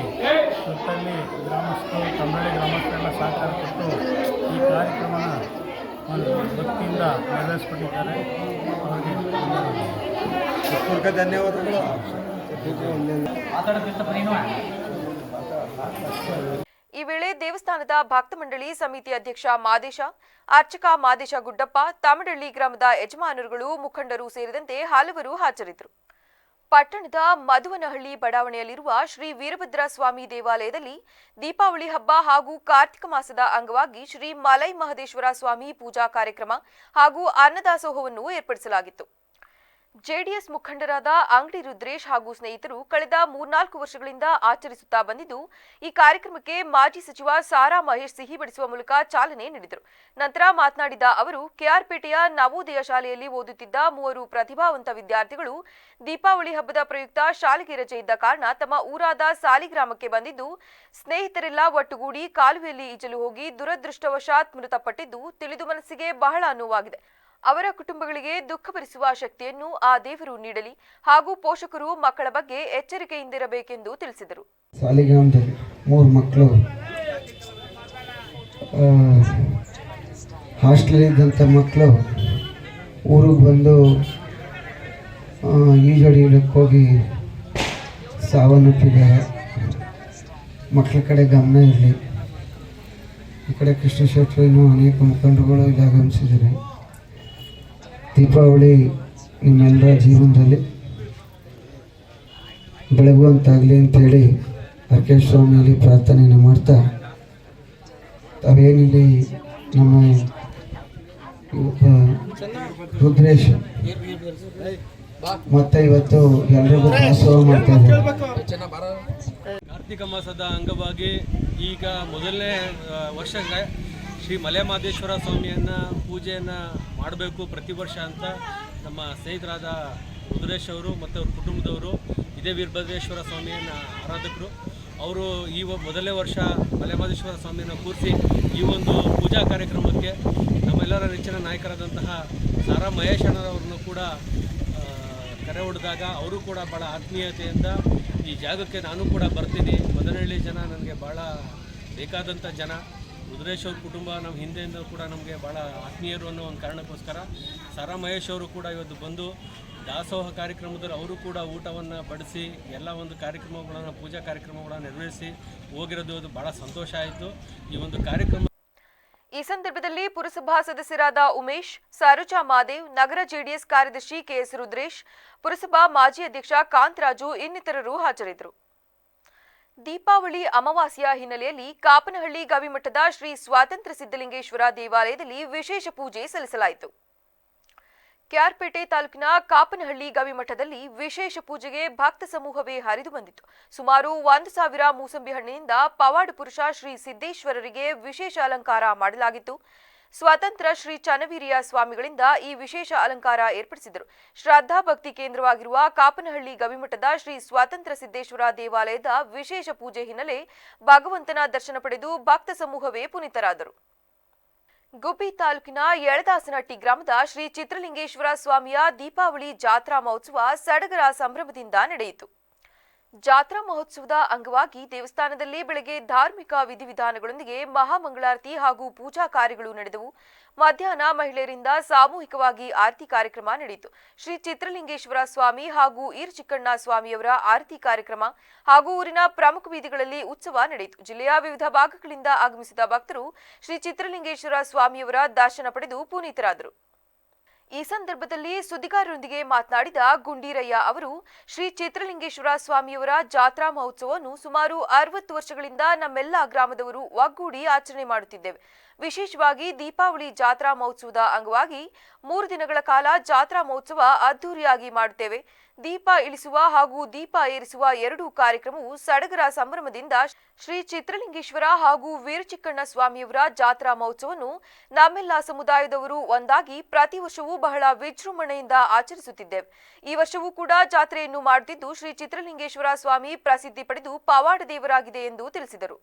Speaker 8: ಸುತ್ತಲ್ಲಿ ಗ್ರಾಮಸ್ಥರು ತಮಿಳಿ ಗ್ರಾಮಸ್ಥರೆಲ್ಲ ಸಹಕಾರ ಕೊಟ್ಟು ಈ ಕಾರ್ಯಕ್ರಮನ ಒಂದು ಭಕ್ತಿಯಿಂದ ನೆರವೇರಿಸ್ಕೊಟ್ಟಿದ್ದಾರೆ. ಅವರಿಗೆ ಧನ್ಯವಾದಗಳು.
Speaker 1: ಈ ವೇಳೆ ದೇವಸ್ಥಾನದ ಭಕ್ತ ಮಂಡಳಿ ಸಮಿತಿ ಅಧ್ಯಕ್ಷ ಮಾದೇಶ, ಅರ್ಚಕ ಮಾದೇಶ ಗುಡ್ಡಪ್ಪ, ತಮಡಳ್ಳಿ ಗ್ರಾಮದ ಯಜಮಾನರುಗಳು, ಮುಖಂಡರು ಸೇರಿದಂತೆ ಹಲವರು ಹಾಜರಿದ್ದರು. ಪಟ್ಟಣದ ಮಧುವನಹಳ್ಳಿ ಬಡಾವಣೆಯಲ್ಲಿರುವ ಶ್ರೀ ವೀರಭದ್ರ ಸ್ವಾಮಿ ದೇವಾಲಯದಲ್ಲಿ ದೀಪಾವಳಿ ಹಬ್ಬ ಹಾಗೂ ಕಾರ್ತಿಕ ಮಾಸದ ಅಂಗವಾಗಿ ಶ್ರೀ ಮಲೈ ಮಹದೇಶ್ವರ ಸ್ವಾಮಿ ಪೂಜಾ ಕಾರ್ಯಕ್ರಮ ಹಾಗೂ ಅನ್ನದಾಸೋಹವನ್ನು ಏರ್ಪಡಿಸಲಾಗಿತ್ತು. ಜೆಡಿಎಸ್ ಮುಖಂಡರಾದ ಅಂಗಡಿ ರುದ್ರೇಶ್ ಹಾಗೂ ಸ್ನೇಹಿತರು ಕಳೆದ 3-4 ವರ್ಷಗಳಿಂದ ಆಚರಿಸುತ್ತಾ ಬಂದಿದ್ದು, ಈ ಕಾರ್ಯಕ್ರಮಕ್ಕೆ ಮಾಜಿ ಸಚಿವ ಸಾರಾ ಮಹೇಶ್ ಸಿಹಿ ಬಡಿಸುವ ಮೂಲಕ ಚಾಲನೆ ನೀಡಿದರು. ನಂತರ ಮಾತನಾಡಿದ ಅವರು, ಕೆಆರ್ಪೇಟೆಯ ನವೋದಯ ಶಾಲೆಯಲ್ಲಿ ಓದುತ್ತಿದ್ದ 3 ಪ್ರತಿಭಾವಂತ ವಿದ್ಯಾರ್ಥಿಗಳು ದೀಪಾವಳಿ ಹಬ್ಬದ ಪ್ರಯುಕ್ತ ಶಾಲೆಗೆ ರಜೆ ಇದ್ದ ಕಾರಣ ತಮ್ಮ ಊರಾದ ಸಾಲಿಗ್ರಾಮಕ್ಕೆ ಬಂದಿದ್ದು, ಸ್ನೇಹಿತರೆಲ್ಲ ಒಟ್ಟುಗೂಡಿ ಕಾಲುವೆಯಲ್ಲಿ ಈಜಲು ಹೋಗಿ ದುರದೃಷ್ಟವಶಾತ್ ಮೃತಪಟ್ಟಿದ್ದು ತಿಳಿದು ಮನಸ್ಸಿಗೆ ಬಹಳ ನೋವಾಗಿದೆ. ಅವರ ಕುಟುಂಬಗಳಿಗೆ ದುಃಖ ಭರಿಸುವ ಶಕ್ತಿಯನ್ನು ಆ ದೇವರು ನೀಡಲಿ ಹಾಗೂ ಪೋಷಕರು ಮಕ್ಕಳ ಬಗ್ಗೆ ಎಚ್ಚರಿಕೆಯಿಂದಿರಬೇಕೆಂದು ತಿಳಿಸಿದರು.
Speaker 9: ಸಾಲಿಗ್ರಾಮದಲ್ಲಿ 3 ಮಕ್ಕಳು ಹಾಸ್ಟೆಲಿದ್ದಂಥ ಮಕ್ಕಳು ಊರಿಗೆ ಬಂದು ಈಜೊಡಿಯಕ್ಕೆ ಹೋಗಿ ಸಾವನ್ನಪ್ಪಿದ್ದಾರೆ. ಮಕ್ಕಳ ಕಡೆ ಗಮನ ಇರಲಿ. ಈ ಕಡೆ ಕೃಷ್ಣ ಶೆಟ್ಟರು ಇನ್ನೂ ಅನೇಕ ಮುಖಂಡರುಗಳು ಇಲ್ಲಿ ಆಗಮಿಸಿದ್ದಾರೆ. ದೀಪಾವಳಿ ನಿಮ್ಮೆಲ್ಲರ ಜೀವನದಲ್ಲಿ ಬೆಳಗುವಂತಾಗಲಿ ಅಂಥೇಳಿ ಅರ್ಕೇಶ್ ಸ್ವಾಮಿಯಲ್ಲಿ ಪ್ರಾರ್ಥನೆಯನ್ನು ಮಾಡ್ತಾ, ತಾವೇನಿಲ್ಲಿ ನಮ್ಮ ರುದ್ರೇಶ್ ಮತ್ತೆ ಇವತ್ತು ಎಲ್ಲರಿಗೂ ದಾಸೋಹ ಮಾಡ್ತಾ ಇದ್ದಾರೆ.
Speaker 10: ಕಾರ್ತಿಕ ಮಾಸದ ಅಂಗವಾಗಿ ಈಗ ಮೊದಲನೇ ವರ್ಷಕ್ಕೆ ಶ್ರೀ ಮಲೆಮಹದೇಶ್ವರ ಸ್ವಾಮಿಯನ್ನು ಪೂಜೆಯನ್ನು ಮಾಡಬೇಕು ಪ್ರತಿ ವರ್ಷ ಅಂತ ನಮ್ಮ ಸ್ನೇಹಿತರಾದ ರುದ್ರೇಶ್ ಅವರು ಮತ್ತು ಅವ್ರ ಕುಟುಂಬದವರು ಇದೇ ವೀರಭದ್ರೇಶ್ವರ ಸ್ವಾಮಿಯನ್ನು ಆರಾಧಕರು. ಅವರು ಈ ಮೊದಲನೇ ವರ್ಷ ಮಲೆಮಹದೇಶ್ವರ ಸ್ವಾಮಿಯನ್ನು ಕೂರಿಸಿ ಈ ಒಂದು ಪೂಜಾ ಕಾರ್ಯಕ್ರಮಕ್ಕೆ ನಮ್ಮೆಲ್ಲರ ನೆಚ್ಚಿನ ನಾಯಕರಾದಂತಹ ಸಾರಾ ಮಹೇಶ್ ಅಣ್ಣರವ್ರನ್ನು ಕೂಡ ಕರೆ ಹೊಡೆದಾಗ ಅವರು ಕೂಡ ಭಾಳ ಆತ್ಮೀಯತೆಯಿಂದ ಈ ಜಾಗಕ್ಕೆ ನಾನು ಕೂಡ ಬರ್ತೀನಿ. ಮದನಹಳ್ಳಿ ಜನ ನನಗೆ ಭಾಳ ಬೇಕಾದಂಥ ಜನ. ರುದ್ರೇಶ್ ಅವ್ರ ಕುಟುಂಬ ನಮ್ಮ ಹಿಂದೆಯಿಂದ ಕೂಡ ನಮಗೆ ಭಾಳ ಆತ್ಮೀಯರು ಅನ್ನೋ ಒಂದು ಕಾರಣಕ್ಕೋಸ್ಕರ ಸಾರಾ ಮಹೇಶ್ ಅವರು ಕೂಡ ಇವತ್ತು ಬಂದು ದಾಸೋಹ ಕಾರ್ಯಕ್ರಮದಲ್ಲಿ ಅವರು ಕೂಡ ಊಟವನ್ನು ಬಡಿಸಿ ಎಲ್ಲ ಒಂದು ಕಾರ್ಯಕ್ರಮಗಳನ್ನು ಪೂಜಾ ಕಾರ್ಯಕ್ರಮಗಳನ್ನು ನೆರವೇರಿಸಿ ಹೋಗಿರೋದು ಅದು ಭಾಳ ಸಂತೋಷ ಆಯಿತು. ಈ ಒಂದು ಕಾರ್ಯಕ್ರಮ
Speaker 1: ಈ ಸಂದರ್ಭದಲ್ಲಿ ಪುರಸಭಾ ಸದಸ್ಯರಾದ ಉಮೇಶ್, ಸರೋಜಾ ಮಾದೇವ್, ನಗರ ಜೆಡಿಎಸ್ ಕಾರ್ಯದರ್ಶಿ ಕೆಎಸ್ ರುದ್ರೇಶ್, ಪುರಸಭಾ ಮಾಜಿ ಅಧ್ಯಕ್ಷ ಕಾಂತರಾಜು ಇನ್ನಿತರರು ಹಾಜರಿದ್ದರು. ದೀಪಾವಳಿ ಅಮಾವಾಸ್ಯ ಹಿನ್ನೆಲೆಯಲ್ಲಿ ಕಾಪನಹಳ್ಳಿ ಗವಿಮಠದ ಶ್ರೀ ಸ್ವಾತಂತ್ರ್ಯ ಸಿದ್ದಲಿಂಗೇಶ್ವರ ದೇವಾಲಯದಲ್ಲಿ ವಿಶೇಷ ಪೂಜೆ ಸಲ್ಲಿಸಲಾಯಿತು. ಕೆಆರ್ಪೇಟೆ ತಾಲೂಕಿನ ಕಾಪನಹಳ್ಳಿ ಗವಿಮಠದಲ್ಲಿ ವಿಶೇಷ ಪೂಜೆಗೆ ಭಕ್ತ ಸಮೂಹವೇ ಹರಿದು ಬಂದಿತ್ತು. ಸುಮಾರು 1,000 ಮೂಸಂಬಿ ಹಣ್ಣಿನಿಂದ ಪವಾಡ ಪುರುಷ ಶ್ರೀ ಸಿದ್ದೇಶ್ವರರಿಗೆ ವಿಶೇಷ ಅಲಂಕಾರ ಮಾಡಲಾಗಿತ್ತು. ಸ್ವತಂತ್ರ ಶ್ರೀ ಚನ್ನವೀರ್ಯ ಸ್ವಾಮಿಗಳಿಂದ ಈ ವಿಶೇಷ ಅಲಂಕಾರ ಏರ್ಪಡಿಸಿದರು. ಶ್ರದ್ಧಾ ಭಕ್ತಿ ಕೇಂದ್ರವಾಗಿರುವ ಕಾಪನಹಳ್ಳಿ ಗವಿಮಠದ ಶ್ರೀ ಸ್ವಾತಂತ್ರ್ಯ ಸಿದ್ದೇಶ್ವರ ದೇವಾಲಯದ ವಿಶೇಷ ಪೂಜೆ ಹಿನ್ನೆಲೆ ಭಗವಂತನ ದರ್ಶನ ಪಡೆದು ಭಕ್ತ ಸಮೂಹವೇ ಪುನೀತರಾದರು. ಗುಬ್ಬಿ ತಾಲೂಕಿನ ಯಳದಾಸನಹಟ್ಟಿ ಗ್ರಾಮದ ಶ್ರೀ ಚಿತ್ರಲಿಂಗೇಶ್ವರ ಸ್ವಾಮಿಯ ದೀಪಾವಳಿ ಜಾತ್ರಾ ಮಹೋತ್ಸವ ಸಡಗರ ಸಂಭ್ರಮದಿಂದ ನಡೆಯಿತು. ಜಾತ್ರಾ ಮಹೋತ್ಸವದ ಅಂಗವಾಗಿ ದೇವಸ್ಥಾನದಲ್ಲಿ ಬೆಳಗ್ಗೆ ಧಾರ್ಮಿಕ ವಿಧಿವಿಧಾನಗಳೊಂದಿಗೆ ಮಹಾಮಂಗಳಾರತಿ ಹಾಗೂ ಪೂಜಾ ಕಾರ್ಯಗಳು ನಡೆದವು. ಮಧ್ಯಾಹ್ನ ಮಹಿಳೆಯರಿಂದ ಸಾಮೂಹಿಕವಾಗಿ ಆರತಿ ಕಾರ್ಯಕ್ರಮ ನಡೆಯಿತು. ಶ್ರೀ ಚಿತ್ರಲಿಂಗೇಶ್ವರ ಸ್ವಾಮಿ ಹಾಗೂ ಈರ್ಚಿಕ್ಕಣ್ಣ ಸ್ವಾಮಿಯವರ ಆರತಿ ಕಾರ್ಯಕ್ರಮ ಹಾಗೂ ಊರಿನ ಪ್ರಮುಖ ಬೀದಿಗಳಲ್ಲಿ ಉತ್ಸವ ನಡೆಯಿತು. ಜಿಲ್ಲೆಯ ವಿವಿಧ ಭಾಗಗಳಿಂದ ಆಗಮಿಸಿದ ಭಕ್ತರು ಶ್ರೀ ಚಿತ್ರಲಿಂಗೇಶ್ವರ ಸ್ವಾಮಿಯವರ ದರ್ಶನ ಪಡೆದು ಪುನೀತರಾದರು. ಈ ಸಂದರ್ಭದಲ್ಲಿ ಸುದ್ದಿಗಾರರೊಂದಿಗೆ ಮಾತನಾಡಿದ ಗುಂಡೀರಯ್ಯ ಅವರು ಶ್ರೀ ಚಿತ್ರಲಿಂಗೇಶ್ವರ ಸ್ವಾಮಿಯವರ ಜಾತ್ರಾ ಮಹೋತ್ಸವವನ್ನು ಸುಮಾರು 60 ವರ್ಷಗಳಿಂದ ನಮ್ಮೆಲ್ಲ ಗ್ರಾಮದವರು ಒಗ್ಗೂಡಿ ಆಚರಣೆ ಮಾಡುತ್ತಿದ್ದೇವೆ. ವಿಶೇಷವಾಗಿ ದೀಪಾವಳಿ ಜಾತ್ರಾ ಮಹೋತ್ಸವದ ಅಂಗವಾಗಿ 3 ದಿನಗಳ ಕಾಲ ಜಾತ್ರಾ ಮಹೋತ್ಸವ ಅದ್ದೂರಿಯಾಗಿ ಮಾಡುತ್ತೇವೆ. ದೀಪ ಇಳಿಸುವ ಹಾಗೂ ದೀಪ ಏರಿಸುವ 2 ಕಾರ್ಯಕ್ರಮವು ಸಡಗರ ಸಂಭ್ರಮದಿಂದ ಶ್ರೀ ಚಿತ್ರಲಿಂಗೇಶ್ವರ ಹಾಗೂ ವೀರಚಿಕ್ಕಣ್ಣ ಸ್ವಾಮಿಯವರ ಜಾತ್ರಾ ಮಹೋತ್ಸವವನ್ನು ನಮ್ಮೆಲ್ಲ ಸಮುದಾಯದವರು ಒಂದಾಗಿ ಪ್ರತಿ ವರ್ಷವೂ ಬಹಳ ವಿಜೃಂಭಣೆಯಿಂದ ಆಚರಿಸುತ್ತಿದ್ದೇವೆ. ಈ ವರ್ಷವೂ ಕೂಡ ಜಾತ್ರೆಯನ್ನು ಮಾಡುತ್ತಿದ್ದು ಶ್ರೀ ಚಿತ್ರಲಿಂಗೇಶ್ವರ ಸ್ವಾಮಿ ಪ್ರಸಿದ್ಧಿ ಪಡೆದು ಪವಾಡ ದೇವರಾಗಿದೆ ಎಂದು ತಿಳಿಸಿದರು.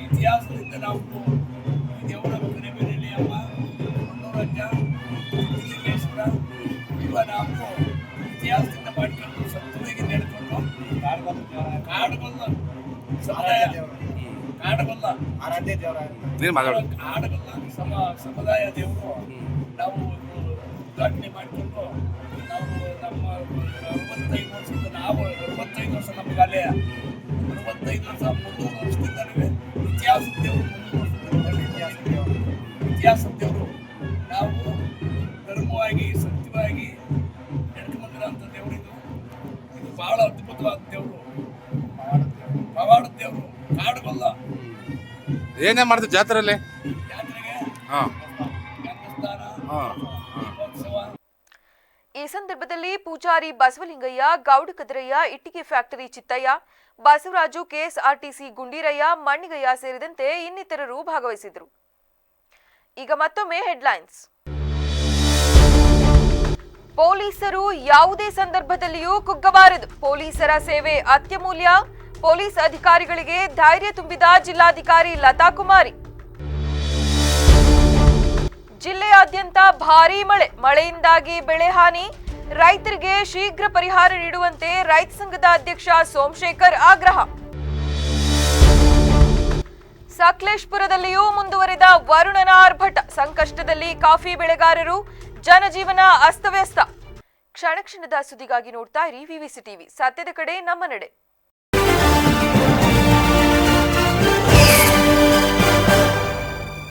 Speaker 11: ಇತಿಹಾಸದಿಂದ ನಾವು ದೇವರ ಬೆಲೆಯಲ್ಲಿ ಅಮ್ಮ ಮನೋರಂಜ ಚಿತ್ರಲಿಂಗೇಶ್ವರ ಇವ ನಾವು ಇತಿಹಾಸದಿಂದ ಮಾಡಿಕೊಂಡು ಸಂತುಲಿಗೆ ನಡೆದುಕೊಂಡು ಕಾಡುಗೊಲ್ಲ ಸಮುದಾಯ ಕಾಡುಗೊಲ್ಲ ಆರಾಧ್ಯ ದೇವರ ಕಾಡುಗೊಲ್ಲ ಸಮುದಾಯ ದೇವರು ನಾವು ಉದ್ಘಾಟನೆ ಮಾಡಿಕೊಂಡು ನಾವು ನಮ್ಮ 65 ವರ್ಷದಿಂದ ನಾವು 65 ವರ್ಷ ನಮಗೆ ಅಲ್ಲೇ 65 ವರ್ಷ 300 ವರ್ಷದಿಂದಲೇ ಇತಿಹಾಸ ದೇವರು ನಾವು ಧರ್ಮವಾಗಿ ಸತ್ಯವಾಗಿ ನಡ್ಕೊಂಡ್ಬಂದಿರೋಂಥ ದೇವರಿದು. ಇದು ಬಹಳ ಅದ್ಭುತವಾದ ದೇವರು, ಪವಾಡ ದೇವರು, ಕಾಡುಗೊಲ್ಲ.
Speaker 12: ಏನೇ ಮಾಡ್ತೀವಿ ಜಾತ್ರೆಯಲ್ಲಿ?
Speaker 11: ಜಾತ್ರೆಗೆ ಗಂಗಸ್ನಾನ, ದೀಪೋತ್ಸವ.
Speaker 1: ಈ ಸಂದರ್ಭದಲ್ಲಿ ಪೂಜಾರಿ ಬಸವಲಿಂಗಯ್ಯ, ಗೌಡಕದರಯ್ಯ, ಇಟ್ಟಿಗೆ ಫ್ಯಾಕ್ಟರಿ ಚಿತ್ತಯ್ಯ, ಬಸವರಾಜು, ಕೆಎಸ್ಆರ್ಟಿಸಿ ಗುಂಡೀರಯ್ಯ, ಮಣ್ಣಿಗಯ್ಯ ಸೇರಿದಂತೆ ಇನ್ನಿತರರು ಭಾಗವಹಿಸಿದರು. ಈಗ ಮತ್ತೊಮ್ಮೆ ಹೆಡ್ಲೈನ್ಸ್. ಪೊಲೀಸರು ಯಾವುದೇ ಸಂದರ್ಭದಲ್ಲಿಯೂ ಕುಗ್ಗಬಾರದು. ಪೊಲೀಸರ ಸೇವೆ ಅತ್ಯಮೂಲ್ಯ. ಪೊಲೀಸ್ ಅಧಿಕಾರಿಗಳಿಗೆ ಧೈರ್ಯ ತುಂಬಿದ ಜಿಲ್ಲಾಧಿಕಾರಿ ಲತಾ ಕುಮಾರಿ. ಜಿಲ್ಲೆಯಾದ್ಯಂತ ಭಾರೀ ಮಳೆಯಿಂದಾಗಿ ಬೆಳೆ ಹಾನಿ. ರೈತರಿಗೆ ಶೀಘ್ರ ಪರಿಹಾರ ನೀಡುವಂತೆ ರೈತ ಸಂಘದ ಅಧ್ಯಕ್ಷ ಸೋಮಶೇಖರ್ ಆಗ್ರಹ. ಸಕಲೇಶಪುರದಲ್ಲಿಯೂ ಮುಂದುವರೆದ ವರುಣನ ಆರ್ಭಟ. ಸಂಕಷ್ಟದಲ್ಲಿ ಕಾಫಿ ಬೆಳೆಗಾರರು. ಜನಜೀವನ ಅಸ್ತವ್ಯಸ್ತ. ಕ್ಷಣ ಕ್ಷಣದ ಸುದ್ದಿಗಾಗಿ ನೋಡ್ತಾ ಇರಿ ವಿವಿಸಿ ಟಿವಿ. ಸತ್ಯದ ಕಡೆ ನಮ್ಮ ನಡೆ.